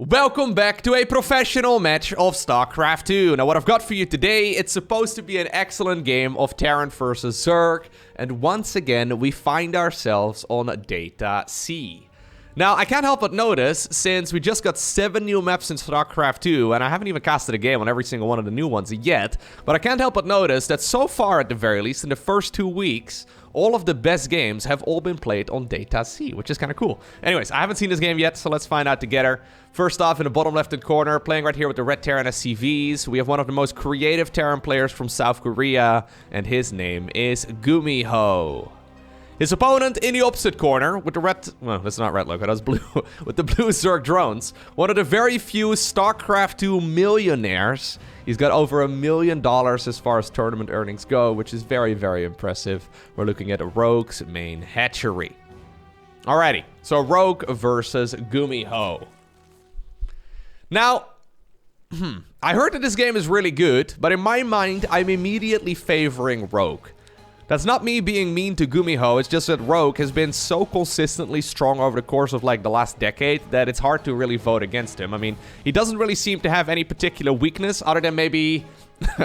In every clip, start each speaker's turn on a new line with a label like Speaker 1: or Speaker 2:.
Speaker 1: Welcome back to a professional match of StarCraft 2. Now what I've got for you today, it's supposed to be an excellent game of Terran versus Zerg. And once again, we find ourselves on Data C. Now, I can't help but notice, since we just got 7 new maps in StarCraft 2, and I haven't even casted a game on every single one of the new ones yet, but I can't help but notice that so far, at the very least, in the first 2 weeks, all of the best games have all been played on Data C, which is kind of cool. Anyways, I haven't seen this game yet, so let's find out together. First off, in the bottom left-hand corner, playing right here with the red Terran SCVs, we have one of the most creative Terran players from South Korea, and his name is GuMiho. His opponent in the opposite corner with the red, well, that's not red logo, that's blue, with the blue Zerg drones. One of the very few StarCraft 2 millionaires. He's got over $1 million as far as tournament earnings go, which is very, very impressive. We're looking at Rogue's main hatchery. Alrighty, so Rogue versus GuMiho. Now, I heard that this game is really good, but in my mind, I'm immediately favoring Rogue. That's not me being mean to GuMiho, it's just that Rogue has been so consistently strong over the course of like the last decade that it's hard to really vote against him. I mean, he doesn't really seem to have any particular weakness other than maybe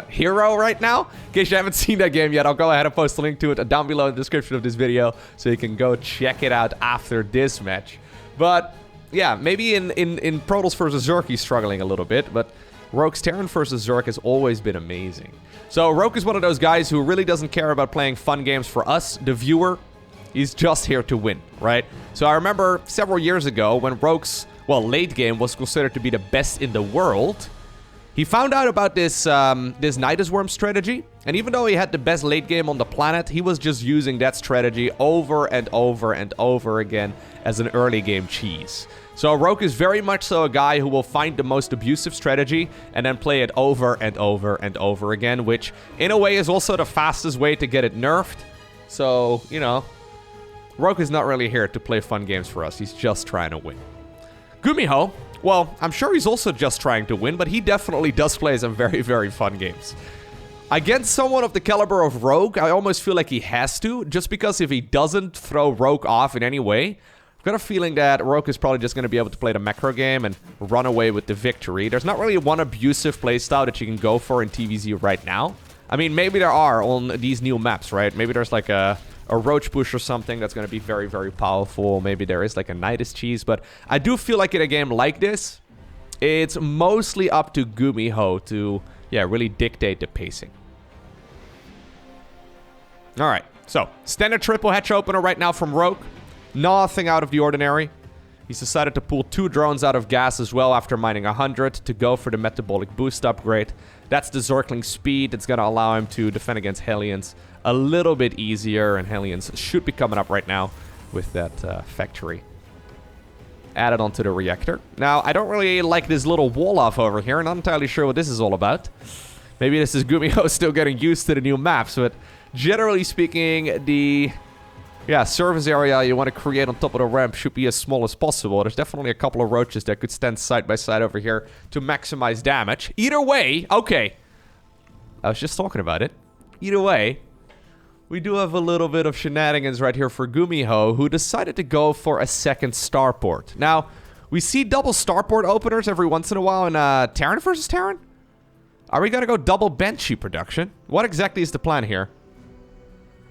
Speaker 1: Hero right now. In case you haven't seen that game yet, I'll go ahead and post a link to it down below in the description of this video so you can go check it out after this match. But yeah, maybe in Protoss versus Zerg he's struggling a little bit, but Rogue's Terran versus Zerg has always been amazing. So Rogue is one of those guys who really doesn't care about playing fun games for us, the viewer. He's just here to win, right? So I remember several years ago when Rogue's, well, late game was considered to be the best in the world. He found out about this this Nidus Worm strategy, and even though he had the best late game on the planet, he was just using that strategy over and over and over again as an early game cheese. So Rogue is very much so a guy who will find the most abusive strategy and then play it over and over and over again, which in a way is also the fastest way to get it nerfed. So, you know, Rogue is not really here to play fun games for us. He's just trying to win. GuMiho, well, I'm sure he's also just trying to win, but he definitely does play some very, very fun games. Against someone of the caliber of Rogue, I almost feel like he has to, just because if he doesn't throw Rogue off in any way, I've got a feeling that Rogue is probably just going to be able to play the macro game and run away with the victory. There's not really one abusive playstyle that you can go for in TVZ right now. I mean, maybe there are on these new maps, right? Maybe there's like a Roach Push or something that's going to be very, very powerful. Maybe there is like a Nidus cheese. But I do feel like in a game like this, it's mostly up to GuMiho to, yeah, really dictate the pacing. All right, so standard triple hatch opener right now from Rogue. Nothing out of the ordinary. He's decided to pull 2 drones out of gas as well after mining 100 to go for the metabolic boost upgrade. That's the Zergling speed. It's going to allow him to defend against Hellions a little bit easier, and Hellions should be coming up right now with that factory added onto the reactor. Now, I don't really like this little wall off over here. Not entirely sure what this is all about. Maybe this is GuMiho still getting used to the new maps, but generally speaking, the service area you want to create on top of the ramp should be as small as possible. There's definitely a couple of roaches that could stand side by side over here to maximize damage. Either way, okay. I was just talking about it. Either way, we do have a little bit of shenanigans right here for GuMiho, who decided to go for a second starport. Now, we see double starport openers every once in a while in Terran versus Terran. Are we going to go double Banshee production? What exactly is the plan here?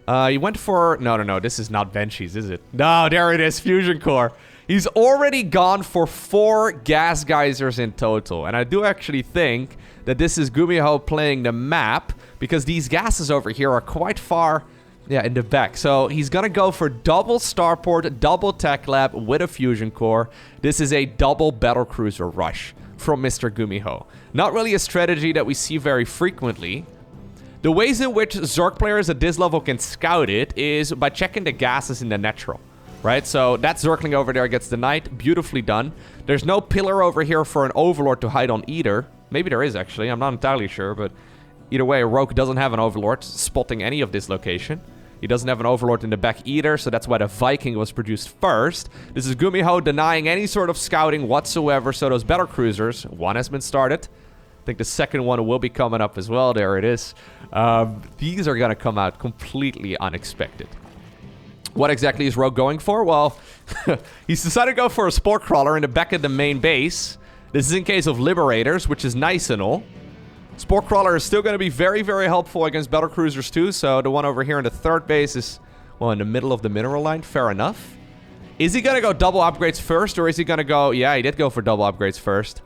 Speaker 1: He went for... No, this is not Banshees, is it? No, there it is, Fusion Core. He's already gone for 4 gas geysers in total. And I do actually think that this is GuMiho playing the map, because these gases over here are quite far, in the back. So he's gonna go for double starport, double tech lab with a Fusion Core. This is a double Battlecruiser rush from Mr. GuMiho. Not really a strategy that we see very frequently. The ways in which Zerg players at this level can scout it is by checking the gases in the natural, right? So that Zergling over there gets denied. Beautifully done. There's no pillar over here for an Overlord to hide on either. Maybe there is, actually. I'm not entirely sure, but either way, Rogue doesn't have an Overlord spotting any of this location. He doesn't have an Overlord in the back either, so that's why the Viking was produced first. This is GuMiho denying any sort of scouting whatsoever, so those Battlecruisers, one has been started. I think the second one will be coming up as well. There it is. These are going to come out completely unexpected. What exactly is Rogue going for? Well, he's decided to go for a Spore Crawler in the back of the main base. This is in case of Liberators, which is nice and all. Spore Crawler is still going to be very, very helpful against Battlecruisers too. So the one over here in the third base is, well, in the middle of the mineral line. Fair enough. Is he going to go double upgrades first, or is he going to go... Yeah, he did go for double upgrades first.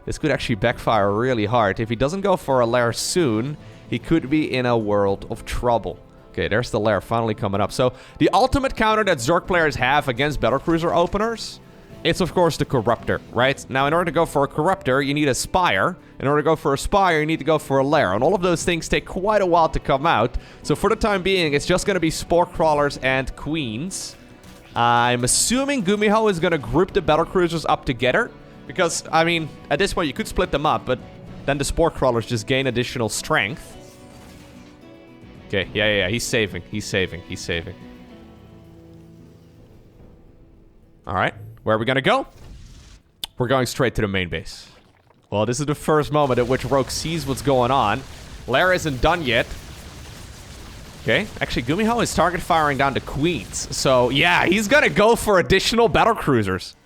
Speaker 1: This could actually backfire really hard. If he doesn't go for a lair soon, he could be in a world of trouble. Okay, there's the lair finally coming up. So the ultimate counter that Zerg players have against Battlecruiser openers, it's of course the Corruptor, right? Now, in order to go for a Corruptor, you need a Spire. In order to go for a Spire, you need to go for a lair. And all of those things take quite a while to come out. So for the time being, it's just going to be Spore Crawlers and Queens. I'm assuming GuMiho is going to group the Battlecruisers up together. Because, I mean, at this point, you could split them up, but then the Spore Crawlers just gain additional strength. Okay, yeah, he's saving. Alright, where are we gonna go? We're going straight to the main base. Well, this is the first moment at which Rogue sees what's going on. Lair isn't done yet. Okay, actually, GuMiho is target firing down the Queens. So, yeah, he's gonna go for additional Battlecruisers.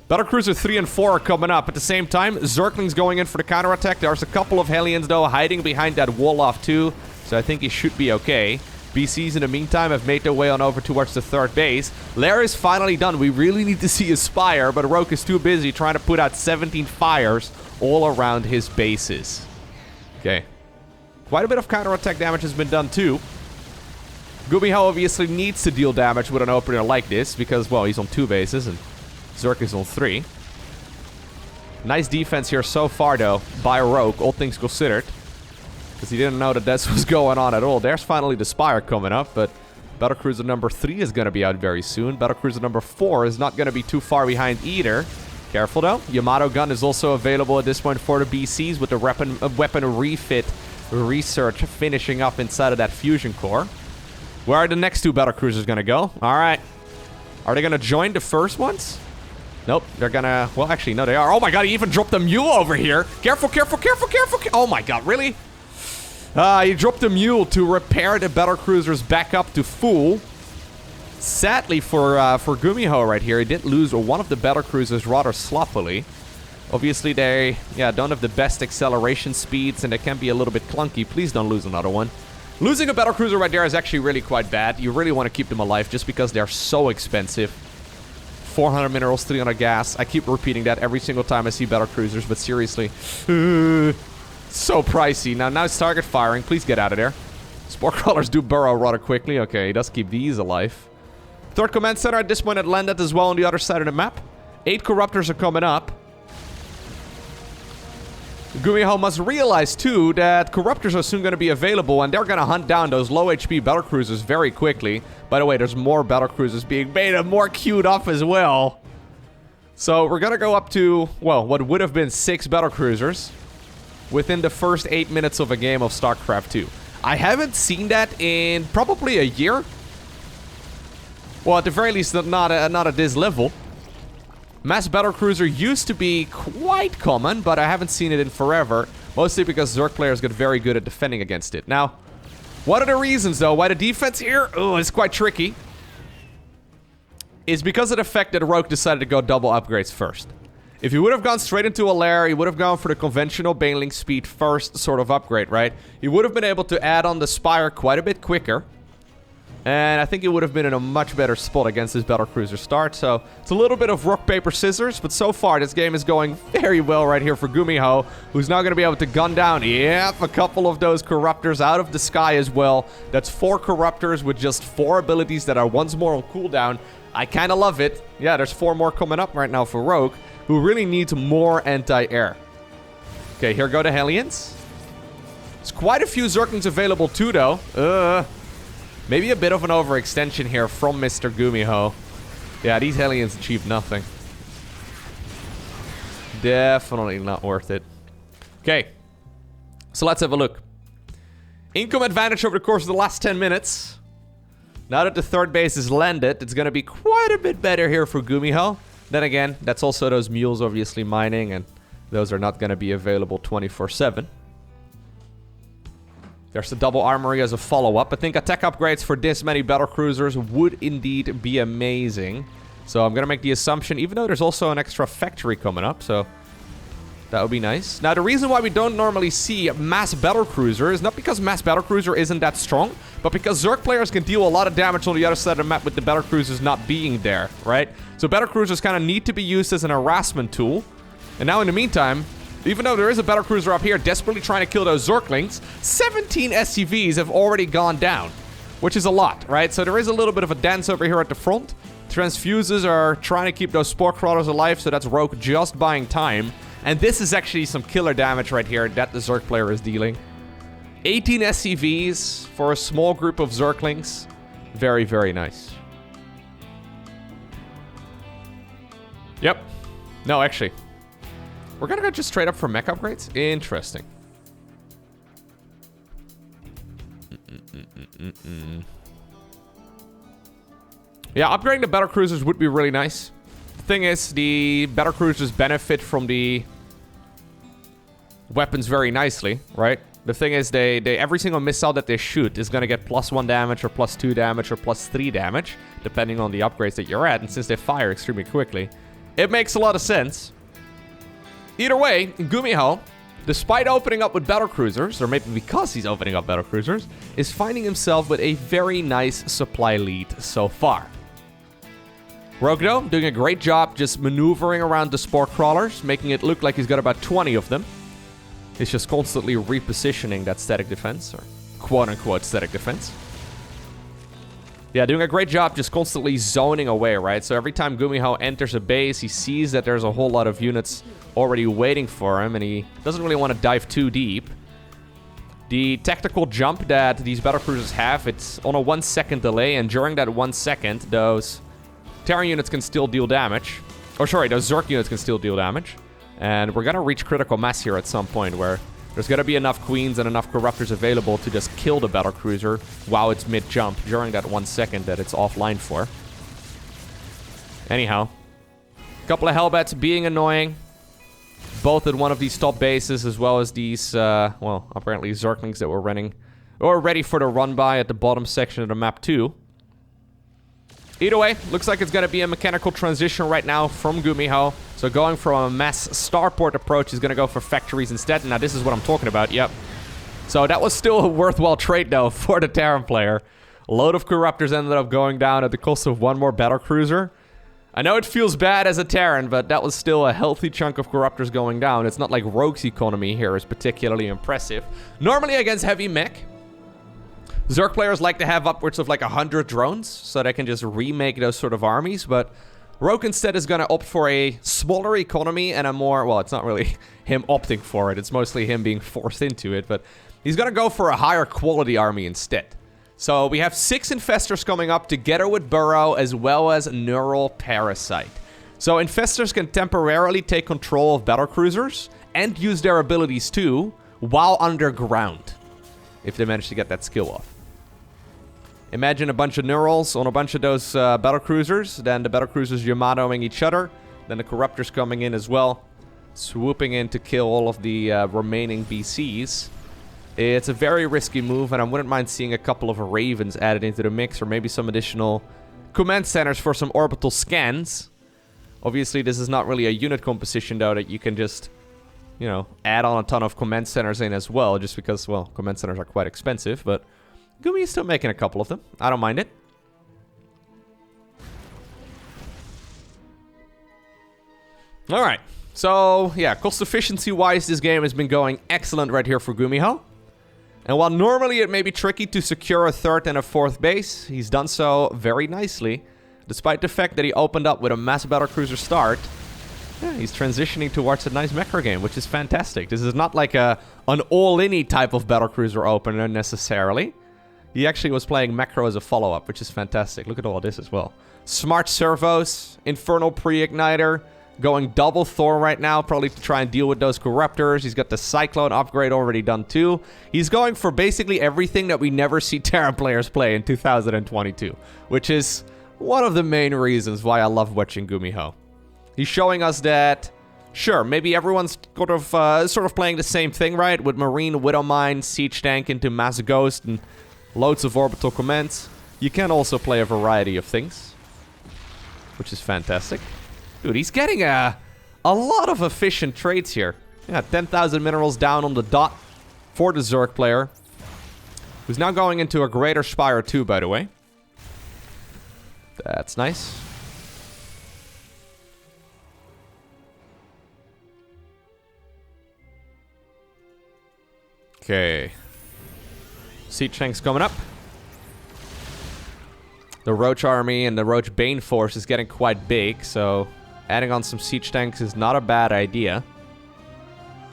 Speaker 1: Battlecruiser 3 and 4 are coming up. At the same time, Zergling's going in for the counterattack. There's a couple of Hellions, though, hiding behind that wall off, too. So I think he should be okay. BCs, in the meantime, have made their way on over towards the third base. Lair is finally done. We really need to see a Spire, but Rogue is too busy trying to put out 17 fires all around his bases. Okay. Quite a bit of counterattack damage has been done, too. GuMiho obviously needs to deal damage with an opener like this, because, well, he's on 2 bases, and Zerg is on 3. Nice defense here so far, though, by Rogue, all things considered. Because he didn't know that this was going on at all. There's finally the Spire coming up, but Battlecruiser number 3 is going to be out very soon. Battlecruiser number 4 is not going to be too far behind either. Careful, though. Yamato gun is also available at this point for the BCs with the weapon refit research finishing up inside of that fusion core. Where are the next 2 Battlecruisers going to go? All right. Are they going to join the first ones? Nope, they're gonna... Well, actually, no, they are. Oh my god, he even dropped the mule over here. Careful. Oh my god, really? He dropped the mule to repair the Battlecruisers back up to full. Sadly for GuMiho right here, he did lose one of the Battlecruisers rather sloppily. Obviously, they don't have the best acceleration speeds, and they can be a little bit clunky. Please don't lose another one. Losing a Battlecruiser right there is actually really quite bad. You really want to keep them alive just because they're so expensive. 400 minerals, 300 gas. I keep repeating that every single time I see Battlecruisers, but seriously. So pricey. Now it's target firing. Please get out of there. Spore Crawlers do burrow rather quickly. Okay, he does keep these alive. Third command center at this point had landed as well on the other side of the map. 8 Corruptors are coming up. GuMiho must realize, too, that Corruptors are soon going to be available, and they're going to hunt down those low HP Battlecruisers very quickly. By the way, there's more Battlecruisers being made and more queued up as well. So we're going to go up to, well, what would have been 6 Battlecruisers within the first 8 minutes of a game of StarCraft 2. I haven't seen that in probably a year. Well, at the very least, not at this level. Mass Battlecruiser used to be quite common, but I haven't seen it in forever. Mostly because Zerg players get very good at defending against it. Now, what are the reasons, though, why the defense here is quite tricky? Is because of the fact that Rogue decided to go double upgrades first. If he would have gone straight into a lair, he would have gone for the conventional Baneling speed first sort of upgrade, right? He would have been able to add on the Spire quite a bit quicker. And I think it would have been in a much better spot against this Battlecruiser start. So it's a little bit of rock, paper, scissors. But so far, this game is going very well right here for GuMiho, who's now going to be able to gun down, yep, a couple of those Corruptors out of the sky as well. That's 4 Corruptors with just 4 abilities that are once more on cooldown. I kind of love it. Yeah, there's 4 more coming up right now for Rogue, who really needs more anti-air. Okay, here go the Hellions. There's quite a few Zerglings available too, though. Maybe a bit of an overextension here from Mr. GuMiho. Yeah, these Hellions achieve nothing. Definitely not worth it. Okay. So let's have a look. Income advantage over the course of the last 10 minutes. Now that the third base is landed, it's going to be quite a bit better here for GuMiho. Then again, that's also those mules obviously mining, and those are not going to be available 24/7. There's the double armory as a follow-up. I think attack upgrades for this many Battlecruisers would indeed be amazing. So I'm going to make the assumption, even though there's also an extra factory coming up, so That would be nice. Now, the reason why we don't normally see mass Battlecruiser is not because mass Battlecruiser isn't that strong, but because Zerg players can deal a lot of damage on the other side of the map with the Battlecruisers not being there, right? So Battlecruisers kind of need to be used as an harassment tool. And now in the meantime, even though there is a Battlecruiser up here desperately trying to kill those Zerglings, 17 SCVs have already gone down, which is a lot, right? So there is a little bit of a dance over here at the front. Transfuses are trying to keep those Spore Crawlers alive, so that's Rogue just buying time. And this is actually some killer damage right here that the Zerg player is dealing. 18 SCVs for a small group of Zerglings. Very, very nice. Yep. No, actually. We're gonna go just straight up for mech upgrades? Interesting. Yeah, upgrading the Battlecruisers would be really nice. The thing is, the Battlecruisers benefit from the weapons very nicely, right? The thing is, they every single missile that they shoot is gonna get +1 damage, or +2 damage, or +3 damage, depending on the upgrades that you're at, and since they fire extremely quickly, it makes a lot of sense. Either way, GuMiho, despite opening up with Battlecruisers, or maybe because he's opening up Battlecruisers, is finding himself with a very nice supply lead so far. Rogue, though, doing a great job just maneuvering around the Spore Crawlers, making it look like he's got about 20 of them. He's just constantly repositioning that static defense, or quote-unquote static defense. Yeah, doing a great job just constantly zoning away, right? So every time GuMiho enters a base, he sees that there's a whole lot of units already waiting for him, and he doesn't really want to dive too deep. The tactical jump that these Battlecruisers have, it's on a 1-second delay, and during that 1 second, those Terran units can still deal damage. Or sorry, those Zerg units can still deal damage. And we're gonna reach critical mass here at some point, where there's gonna be enough Queens and enough Corruptors available to just kill the Battlecruiser while it's mid-jump during that 1 second that it's offline for. Anyhow, a couple of Hellbats being annoying. Both at one of these top bases, as well as these, well, apparently Zerglings that were running, or ready for the run-by at the bottom section of the map too. Either way, looks like it's going to be a mechanical transition right now from GuMiho. So going from a mass starport approach, he's going to go for factories instead. Now, this is what I'm talking about, yep. So that was still a worthwhile trade, though, for the Terran player. A load of Corruptors ended up going down at the cost of one more Battlecruiser. I know it feels bad as a Terran, but that was still a healthy chunk of Corruptors going down. It's not like Rogue's economy here is particularly impressive. Normally against heavy mech, Zerg players like to have upwards of like 100 drones, so they can just remake those sort of armies, but Rogue instead is going to opt for a smaller economy and a more, well, it's not really him opting for it, it's mostly him being forced into it, but he's going to go for a higher quality army instead. So we have 6 Infestors coming up together with Burrow, as well as Neural Parasite. So Infestors can temporarily take control of Battlecruisers and use their abilities too, while underground, if they manage to get that skill off. Imagine a bunch of Neurals on a bunch of those Battlecruisers, then the Battlecruisers Yamatoing each other, then the Corruptors coming in as well, swooping in to kill all of the remaining BCs. It's a very risky move, and I wouldn't mind seeing a couple of Ravens added into the mix, or maybe some additional command centers for some orbital scans. Obviously, this is not really a unit composition, though, that you can just, you know, add on a ton of command centers in as well, just because, well, command centers are quite expensive, but GuMi is still making a couple of them. I don't mind it. Alright, so, yeah, cost efficiency-wise, this game has been going excellent right here for GuMiho. And while normally it may be tricky to secure a 3rd and a 4th base, he's done so very nicely. Despite the fact that he opened up with a mass Battlecruiser start, yeah, he's transitioning towards a nice mecha game, which is fantastic. This is not like an all-in-y type of Battlecruiser opener necessarily. He actually was playing Macro as a follow-up, which is fantastic. Look at all this as well. Smart servos, Infernal Pre-Igniter, going double Thor right now, probably to try and deal with those Corruptors. He's got the Cyclone upgrade already done too. He's going for basically everything that we never see Terran players play in 2022, which is one of the main reasons why I love watching GuMiho. He's showing us that, sure, maybe everyone's sort of playing the same thing, right? With Marine, Widowmine, Siege Tank into Mass Ghost, and loads of orbital commands. You can also play a variety of things, which is fantastic. Dude, he's getting a lot of efficient trades here. Yeah, 10,000 minerals down on the dot for the Zerg player. Who's now going into a Greater Spire too, by the way. That's nice. Okay. Siege tanks coming up. The Roach army and the Roach Bane force is getting quite big, so adding on some siege tanks is not a bad idea.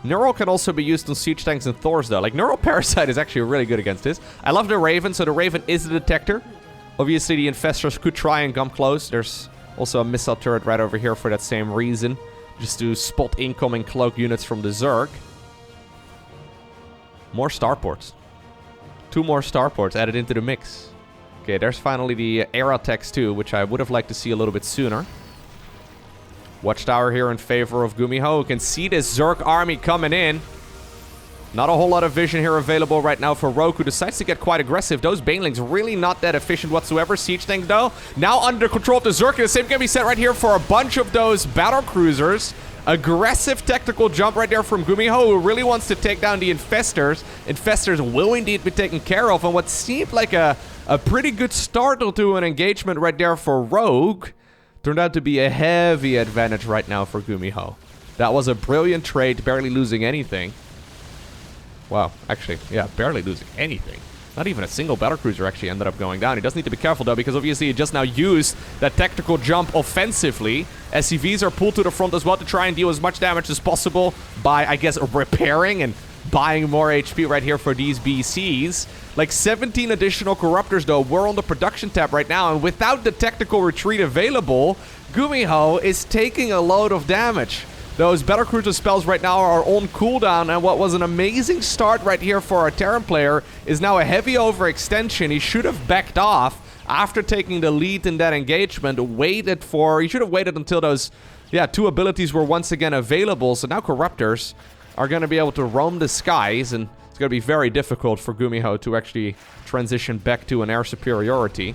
Speaker 1: Neural can also be used on siege tanks and Thors, though. Like, Neural Parasite is actually really good against this. I love the Raven, so the Raven is the detector. Obviously, the Infestors could try and come close. There's also a missile turret right over here for that same reason. Just to spot incoming cloak units from the Zerg. More starports. 2 more starports added into the mix. Okay, there's finally the Era text too, which I would have liked to see a little bit sooner. Watchtower here in favor of GuMiho. You can see this Zerg army coming in. Not a whole lot of vision here available right now for Rogue, who decides to get quite aggressive. Those Banelings really not that efficient whatsoever. Siege tanks, though, now under control of the Zerg. The same can be said right here for a bunch of those Battlecruisers. Aggressive tactical jump right there from GuMiho, who really wants to take down the Infestors. Infestors will indeed be taken care of. And what seemed like a pretty good start to an engagement right there for Rogue turned out to be a heavy advantage right now for GuMiho. That was a brilliant trade, barely losing anything. Wow, actually, yeah, barely losing anything. Not even a single Battlecruiser actually ended up going down. He does need to be careful, though, because obviously he just now used that tactical jump offensively. SCVs are pulled to the front as well to try and deal as much damage as possible by, I guess, repairing and buying more HP right here for these BCs. Like 17 additional Corruptors, though, were on the production tab right now, and without the tactical retreat available, GuMiho is taking a load of damage. Those Battlecruiser spells right now are on cooldown, and what was an amazing start right here for our Terran player is now a heavy overextension. He should have backed off after taking the lead in that engagement, he should have waited until those, 2 abilities were once again available. So now Corruptors are going to be able to roam the skies, and it's going to be very difficult for GuMiho to actually transition back to an air superiority.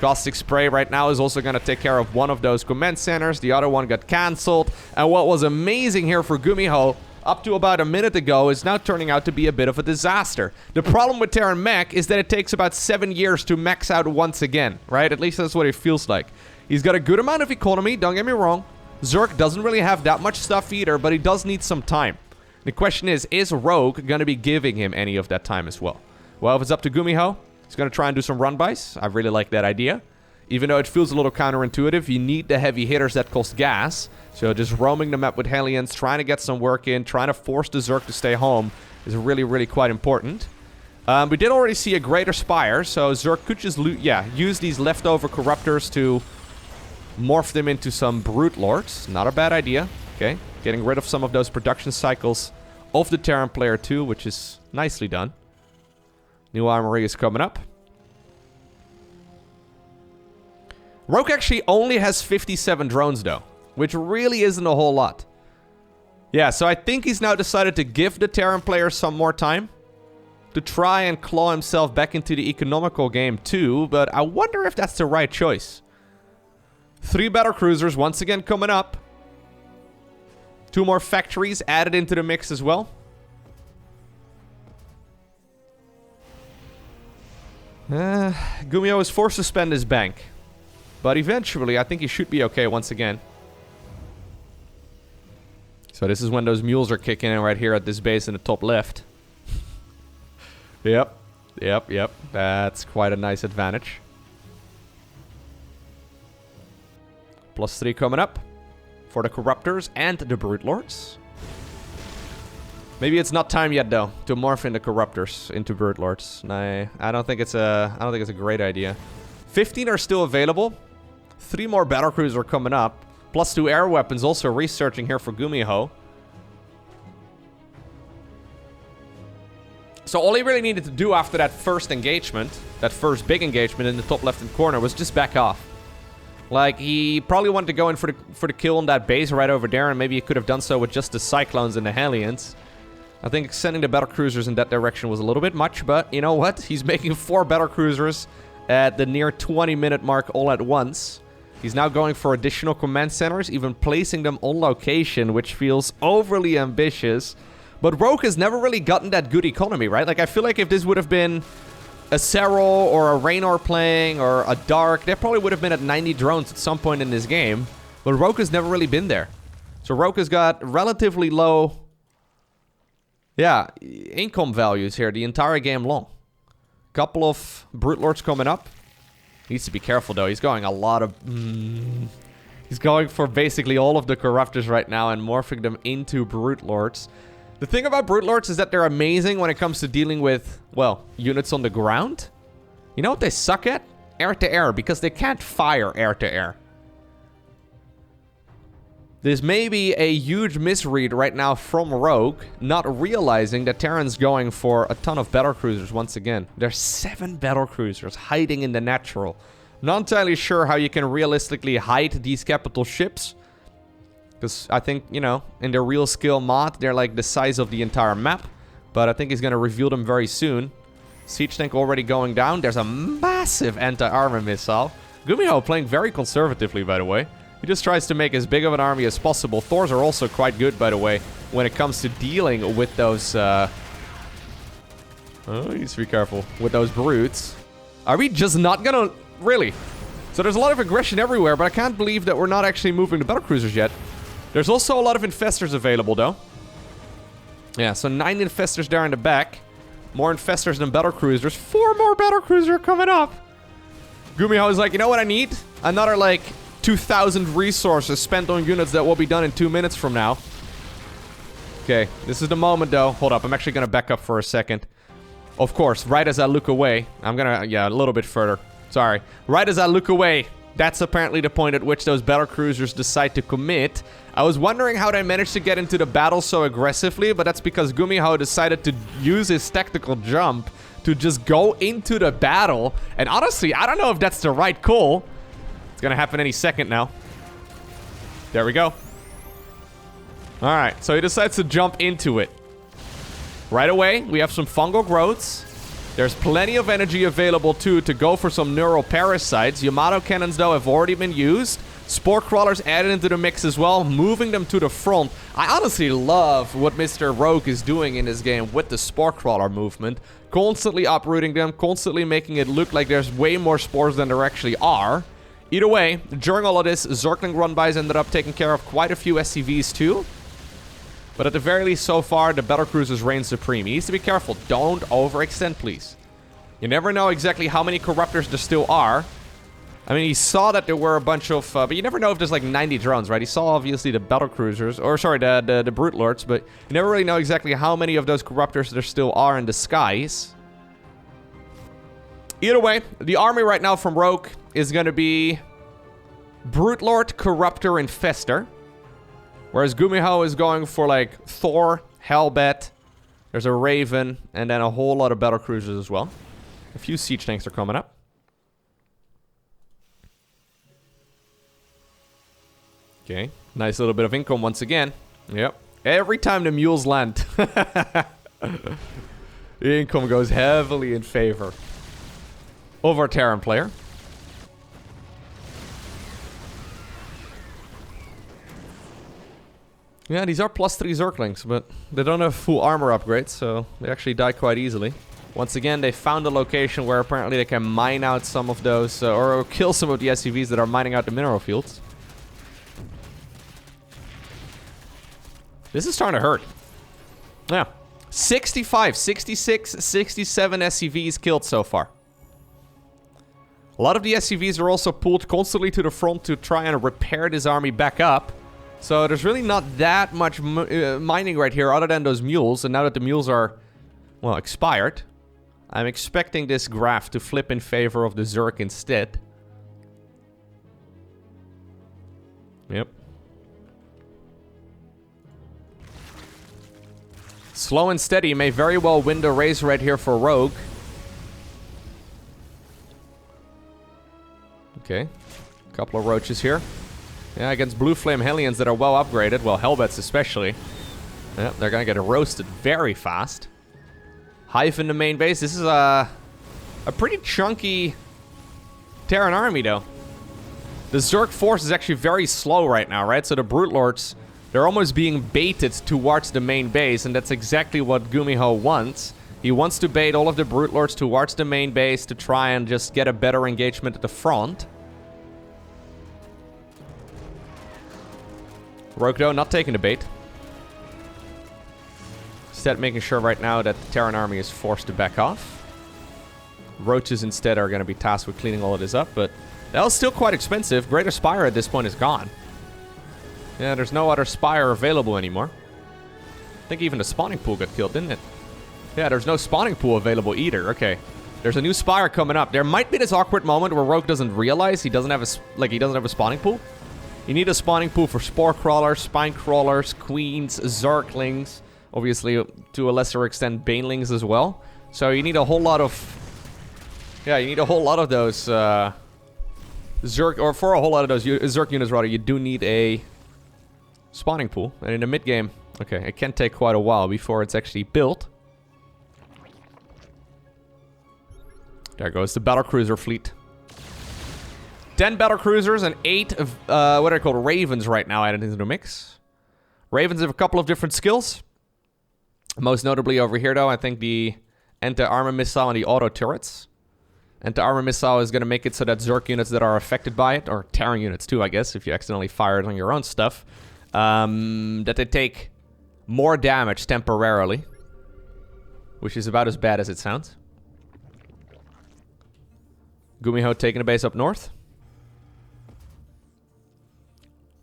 Speaker 1: Caustic Spray right now is also going to take care of one of those command centers. The other one got cancelled. And what was amazing here for GuMiho up to about a minute ago is now turning out to be a bit of a disaster. The problem with Terran Mech is that it takes about 7 years to max out once again, right? At least that's what it feels like. He's got a good amount of economy, don't get me wrong. Zerg doesn't really have that much stuff either, but he does need some time. The question is Rogue going to be giving him any of that time as well? Well, if it's up to GuMiho, he's going to try and do some run-bys. I really like that idea. Even though it feels a little counterintuitive, you need the heavy hitters that cost gas. So just roaming the map with Hellions, trying to get some work in, trying to force the Zerg to stay home is really, really quite important. We did already see a Greater Spire, so Zerg could just use these leftover Corruptors to morph them into some Brute Lords. Not a bad idea. Okay, getting rid of some of those production cycles of the Terran player too, which is nicely done. New armory is coming up. Rogue actually only has 57 drones, though, which really isn't a whole lot. Yeah, so I think he's now decided to give the Terran player some more time to try and claw himself back into the economical game too, but I wonder if that's the right choice. 3 Battlecruisers once again coming up. 2 more factories added into the mix as well. GuMiho is forced to spend his bank. But eventually, I think he should be okay once again. So this is when those mules are kicking in right here at this base in the top left. Yep. That's quite a nice advantage. +3 coming up for the Corruptors and the Brute Lords. Maybe it's not time yet, though, to morph in the Corruptors into Brute Lords. I don't think it's a great idea. 15 are still available. 3 more Battlecruisers are coming up. +2 air weapons also researching here for GuMiho. So all he really needed to do after that first engagement, that first big engagement in the top left-hand corner, was just back off. Like, he probably wanted to go in for the kill on that base right over there, and maybe he could have done so with just the Cyclones and the Hellions. I think sending the Battlecruisers in that direction was a little bit much, but you know what? He's making 4 Battlecruisers at the near 20-minute mark all at once. He's now going for additional command centers, even placing them on location, which feels overly ambitious. But Rogue has never really gotten that good economy, right? Like, I feel like if this would have been a Serral or a Raynor playing or a Dark, they probably would have been at 90 drones at some point in this game. But Rogue has never really been there. So Rogue has got relatively low, income values here the entire game long. Couple of Brute Lords coming up. Needs to be careful, though. He's going a lot of... He's going for basically all of the Corruptors right now and morphing them into Brute Lords. The thing about Brute Lords is that they're amazing when it comes to dealing with, well, units on the ground. You know what they suck at? Air-to-air, because they can't fire air-to-air. There's maybe a huge misread right now from Rogue, not realizing that Terran's going for a ton of Battlecruisers once again. There's 7 Battlecruisers hiding in the natural. Not entirely sure how you can realistically hide these capital ships. Because I think, you know, in their real skill mod, they're like the size of the entire map. But I think he's going to reveal them very soon. Siege tank already going down. There's a massive anti-armor missile. GuMiho playing very conservatively, by the way. He just tries to make as big of an army as possible. Thors are also quite good, by the way, when it comes to dealing with those... Oh, you need to be careful. With those brutes. Are we just not gonna... Really? So there's a lot of aggression everywhere, but I can't believe that we're not actually moving the Battlecruisers yet. There's also a lot of Infestors available, though. Yeah, so 9 Infestors there in the back. More Infestors than Battlecruisers. 4 more Battlecruisers coming up. GuMiho is like, you know what I need? Another, like... 2,000 resources spent on units that will be done in 2 minutes from now. Okay, this is the moment though. Hold up, I'm actually gonna back up for a second. Of course, right as I look away, I'm gonna, yeah, a little bit further. Sorry. Right as I look away, that's apparently the point at which those Battlecruisers decide to commit. I was wondering how they managed to get into the battle so aggressively, but that's because GuMiho decided to use his tactical jump to just go into the battle. And honestly, I don't know if that's the right call. Gonna happen any second now. There we go. Alright, so he decides to jump into it. Right away, we have some fungal growths. There's plenty of energy available too to go for some neural parasites. Yamato cannons though have already been used. Spore crawlers added into the mix as well, moving them to the front. I honestly love what Mr. Rogue is doing in this game with the spore crawler movement. Constantly uprooting them, constantly making it look like there's way more spores than there actually are. Either way, during all of this, Zergling run-bys ended up taking care of quite a few SCVs too. But at the very least, so far, the Battlecruisers reign supreme. He needs to be careful. Don't overextend, please. You never know exactly how many Corruptors there still are. I mean, he saw that there were a bunch of... but you never know if there's like 90 drones, right? He saw, obviously, the Battlecruisers. Or, sorry, the Brute Lords. But you never really know exactly how many of those Corruptors there still are in the skies. Either way, the army right now from Rogue is going to be Brute Lord, Corruptor, Infestor. Whereas GuMiho is going for like Thor, Hellbat. There's a Raven, and then a whole lot of Battlecruisers as well. A few siege tanks are coming up. Okay, nice little bit of income once again. Yep, every time the mules land, the income goes heavily in favor of our Terran player. Yeah, these are +3 Zerglings, but they don't have full armor upgrades, so they actually die quite easily. Once again, they found a location where apparently they can mine out some of those, or kill some of the SCVs that are mining out the mineral fields. This is starting to hurt. Yeah. 65, 66, 67 SCVs killed so far. A lot of the SCVs are also pulled constantly to the front to try and repair this army back up. So there's really not that much mining right here other than those mules. And now that the mules are, well, expired, I'm expecting this graph to flip in favor of the Zerg instead. Yep. Slow and steady may very well win the race right here for Rogue. Okay. A couple of roaches here. Yeah, against Blue Flame Hellions that are well upgraded. Well, Hellbats especially. Yeah, they're gonna get roasted very fast. Hive in the main base. This is a pretty chunky Terran army, though. The Zerg force is actually very slow right now, right? So the Brute Lords, they're almost being baited towards the main base, and that's exactly what GuMiho wants. He wants to bait all of the Brute Lords towards the main base to try and just get a better engagement at the front. Rogue, though, not taking the bait. Instead, making sure right now that the Terran army is forced to back off. Roaches, instead, are going to be tasked with cleaning all of this up, but that was still quite expensive. Greater Spire at this point is gone. Yeah, there's no other Spire available anymore. I think even the spawning pool got killed, didn't it? Yeah, there's no spawning pool available either. Okay. There's a new Spire coming up. There might be this awkward moment where Rogue doesn't realize he doesn't have a spawning pool. You need a spawning pool for Spore Crawlers, Spine Crawlers, Queens, Zerglings. Obviously, to a lesser extent, Banelings as well. So you need a whole lot of... Yeah, you need a whole lot of those... Zerg... Or for a whole lot of those Zerg units, rather, you do need a spawning pool. And in the mid-game... Okay, it can take quite a while before it's actually built. There goes the Battlecruiser fleet. 10 Battlecruisers and 8 of, what are they called? Ravens right now added into the mix. Ravens have a couple of different skills. Most notably over here, though, I think the anti-armor missile and the auto turrets. Anti-armor missile is going to make it so that Zerg units that are affected by it, or Terran units too, I guess, if you accidentally fire it on your own stuff, that they take more damage temporarily. Which is about as bad as it sounds. GuMiho taking a base up north.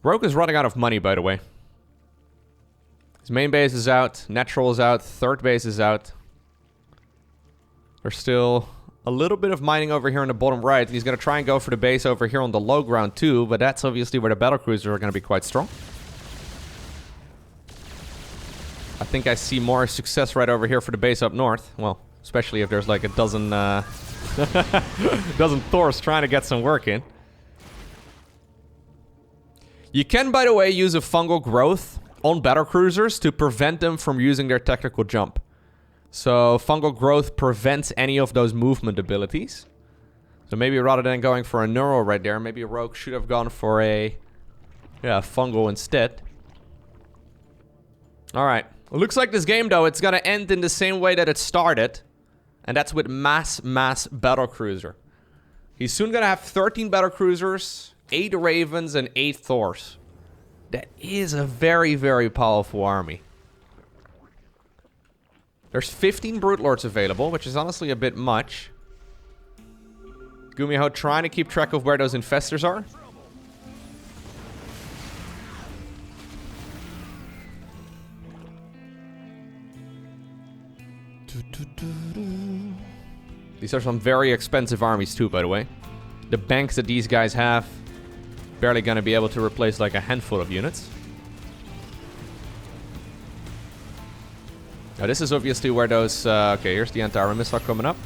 Speaker 1: Rogue is running out of money, by the way. His main base is out, Natural is out, third base is out. There's still a little bit of mining over here on the bottom right. He's going to try and go for the base over here on the low ground too, but that's obviously where the Battlecruisers are going to be quite strong. I think I see more success right over here for the base up north. Well, especially if there's like a dozen, dozen Thors trying to get some work in. You can, by the way, use a fungal growth on Battlecruisers to prevent them from using their technical jump. So fungal growth prevents any of those movement abilities. So maybe rather than going for a neural right there, maybe a Rogue should have gone for a fungal instead. Alright. It looks like this game, though, it's gonna end in the same way that it started. And that's with mass Battlecruiser. He's soon gonna have 13 Battlecruisers, 8 Ravens, and 8 Thors. That is a very, very powerful army. There's 15 Brute Lords available, which is honestly a bit much. GuMiho trying to keep track of where those Infestors are. These are some very expensive armies too, by the way. The banks that these guys have, barely gonna be able to replace like a handful of units. Now this is obviously where those, okay, here's the anti-armor missile coming up.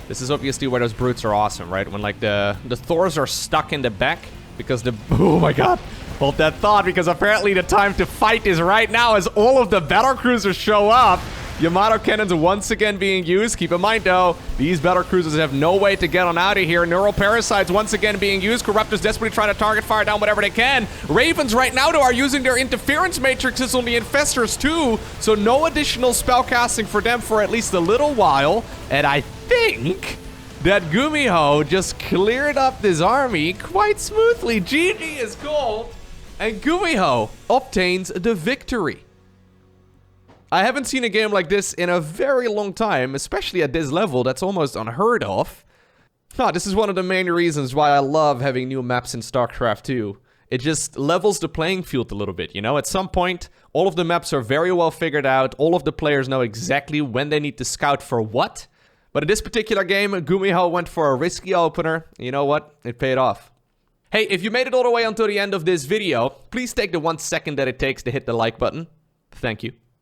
Speaker 1: This is obviously where those brutes are awesome, right? When like the Thors are stuck in the back because the, oh my god. Hold that thought, because apparently the time to fight is right now as all of the Battlecruisers show up. Yamato cannons once again being used. Keep in mind, though, these Battlecruisers have no way to get on out of here. Neural Parasites once again being used. Corruptors desperately trying to target fire down whatever they can. Ravens right now, though, are using their interference matrices on the Infestors, too. So no additional spellcasting for them for at least a little while. And I think that GuMiho just cleared up this army quite smoothly. GG is called, and GuMiho obtains the victory. I haven't seen a game like this in a very long time, especially at this level. That's almost unheard of. This is one of the main reasons why I love having new maps in StarCraft 2. It just levels the playing field a little bit, you know? At some point, all of the maps are very well figured out. All of the players know exactly when they need to scout for what. But in this particular game, GuMiho went for a risky opener. You know what? It paid off. Hey, if you made it all the way until the end of this video, please take the 1 second that it takes to hit the like button. Thank you.